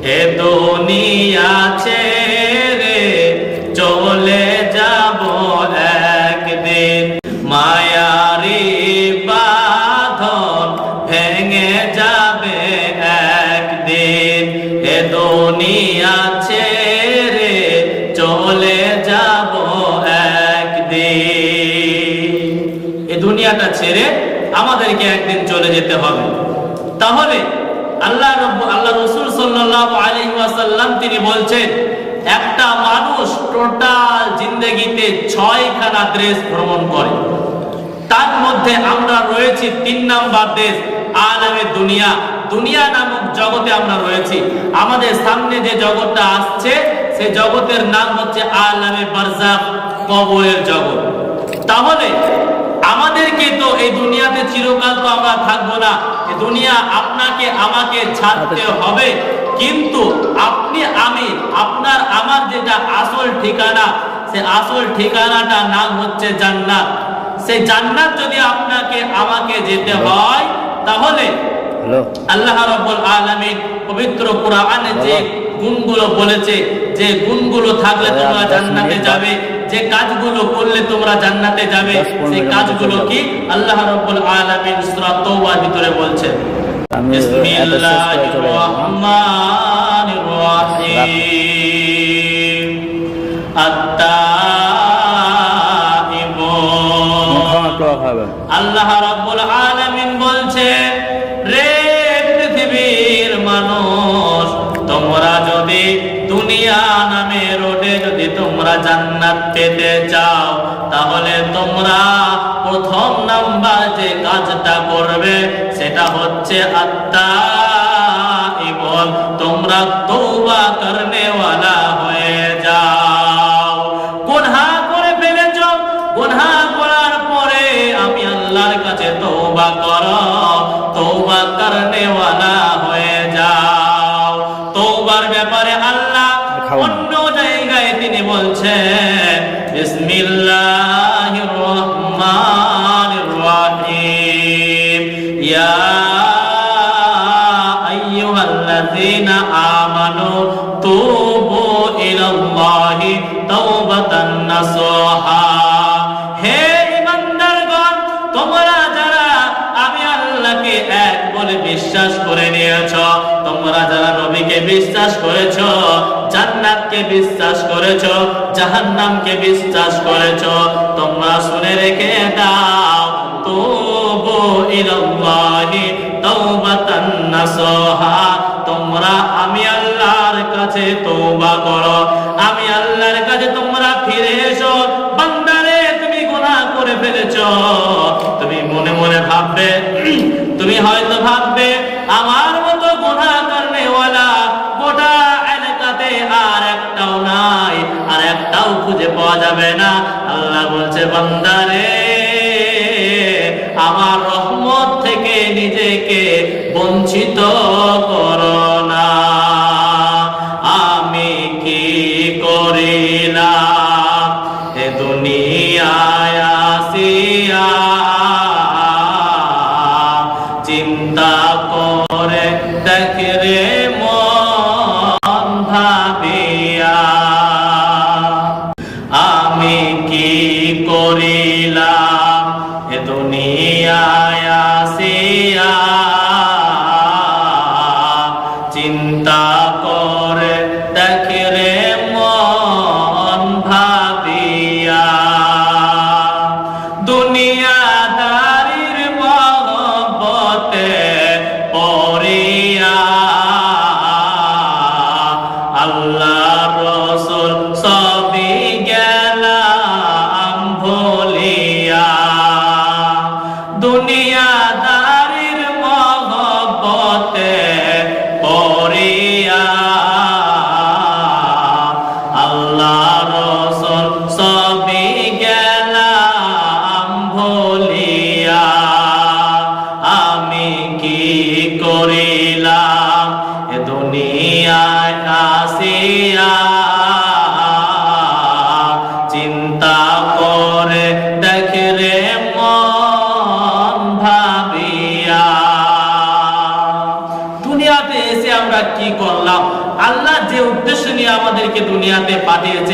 এ দুনিয়া ছেড়ে চলে যাব একদিন, মায়ারি বাঁধন ভেঙে যাবে একদিন। এ দুনিয়া ছেড়ে চলে যাব একদিন। এই দুনিয়াটা ছেড়ে আমাদেরকে একদিন চলে যেতে হবে। তাহলে আল্লাহ রাসূল সাল্লাল্লাহু আলাইহি ওয়াসাল্লাম তিনি বলছেন, একটা মানুষ টোটাল জিন্দেগিতে 6খানা দেশ ভ্রমণ করে, তার মধ্যে আমরা রয়েছি 3 নাম্বার দেশ আলামে দুনিয়া। দুনিয়া নামক জগতে আমরা রয়েছি। আমাদের সামনে যে জগৎটা আসছে সেই জগতের নাম হচ্ছে আলামে বারজাখ, কবরের জগৎ। তাহলে আমাদেরকে তো এই দুনিয়াতে চিরকাল তো আমরা থাকবো না, এই দুনিয়া আপনাকে আমাকে ছাড়তে হবে। কিন্তু আপনি আমি আপনার আমার যেটা আসল ঠিকানা, সেই আসল ঠিকানাটা নাম হচ্ছে জান্নাত। সেই জান্নাত যদি আপনাকে আমাকে যেতে হয়, তাহলে আল্লাহ রাব্বুল আলামিন পবিত্র কোরআনে যে গুণগুলো বলেছে, যে গুণগুলো থাকলে তোমরা জান্নাতে যাবে, যে কাজগুলো করলে তোমরা জান্নাতে যাবে, সেই কাজগুলো কি আল্লাহ রাব্বুল আলামিন সূরা তাওবার ভিতরে বলছেন। বিসমিল্লাহির রহমানির রহিম। আল্লাহ রাব্বুল আলামিন বলছেন, রে পৃথিবীর মানুষ, তোমরা যদি দুনিয়া নামে রোডে যদি তোমরা জান্নাত পেতে চাও, তাহলে তোমরা প্রথম নাম্বার যে কাজটা করবে সেটা হচ্ছে আত্তাইবুন, তোমরা তওবা করনে ওয়ালা হয়ে যাও। গুনাহ করে ফেলেছো, গুনাহ করার পরে আমি আল্লাহর কাছে তওবা করো, তওবা করনে ওয়ালা হয়ে যাও। তওবার ব্যাপারে আল্লাহ অন্য জায়গায় তিনি বলছেন, বিসমিল্লাহির রহমানির রহিম। ইয়া আইয়ুহাল্লাযীনা আমানু তুবু ইলাল্লাহি তাওবাতান নাসুহা। হে ঈমানদারগণ, তোমরা যারা আমি আল্লাহকে এক বলে বিশ্বাস করে নিয়েছো, তোমরা যারা নবীকে বিশ্বাস করেছো, জান্নাতকে বিশ্বাস করেছো, জাহান্নামকে বিশ্বাস করেছো, তোমরা শুনে রেখে দাও, তুবু ইলাল্লাহি তাওবাতান নাসুহা। তোমরা আমি আল্লাহর কাছে তওবা করো, আমি আল্লাহর কাছে তোমরা ফিরে এসো। বান্দারে, তুমি গুনাহ করে ফেলেছো, তুমি মনে মনে ভাববে, তুমি হয়তো ভাববে আমার মতো গুনাহ করনেওয়ালা গোটা এলাকাতে আর একটাও নাই, আর একটাও খুঁজে পাওয়া যাবে না। আল্লাহ বলছে, বান্দারে, আমার রহমত থেকে নিজেকে বঞ্চিত করো না। আমি কি করিলাম এ দুনিয়ায় আসিয়া, চিন্তা করে দেখ রে মন ভাবিয়া, আমি কি করিলাম এ দুনিয়ায় আসিয়া, চিন্তা করে দেখ রে মন ভাবিয়া। দুনিয়াদারির মহব্বতে পড়িয়া, আল্লাহ রাসূল সবই গেলাম ভুলিয়া। দুনিয়াদারির মহব্বতে পড়িয়া, আল্লাহ রাসূল সবই গেলাম ভুলিয়া। আমি কি করিলাম এ দুনিয়ায় আসিয়া, চিন্তা করে দেখ রে মন ভাবিয়া। দুনিয়াতে এসে আমরা কি করলাম? আল্লাহ যে উদ্দেশ্য নিয়ে আমাদেরকে দুনিয়াতে পাঠিয়েছে